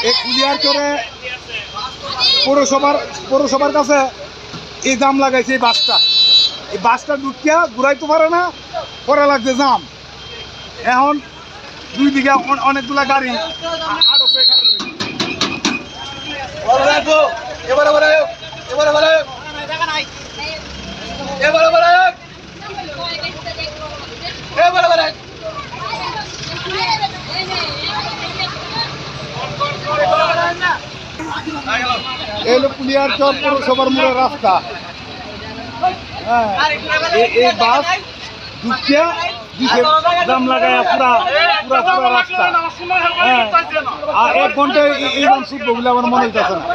এই কুলিয়ারচরে পৌরসভার কাছে এই জাম লাগাইছে। এই বাসটা ঢুকিয়া ঘুরাইতে পারে না, পরে লাগছে জাম। এখন দুই দিকে অনেকগুলা গাড়ি আটক হয়ে খারাপ কুলিয়ারচর পৌরসভার মোড়ের রাস্তা। হ্যাঁ, এই বাস ঢুকিয়া জাম লাগাইয়া পুরা রাস্তা। হ্যাঁ, আর 1 ঘন্টায় এই জাম ছুটবো বলে আমার মনে হইতেছে না।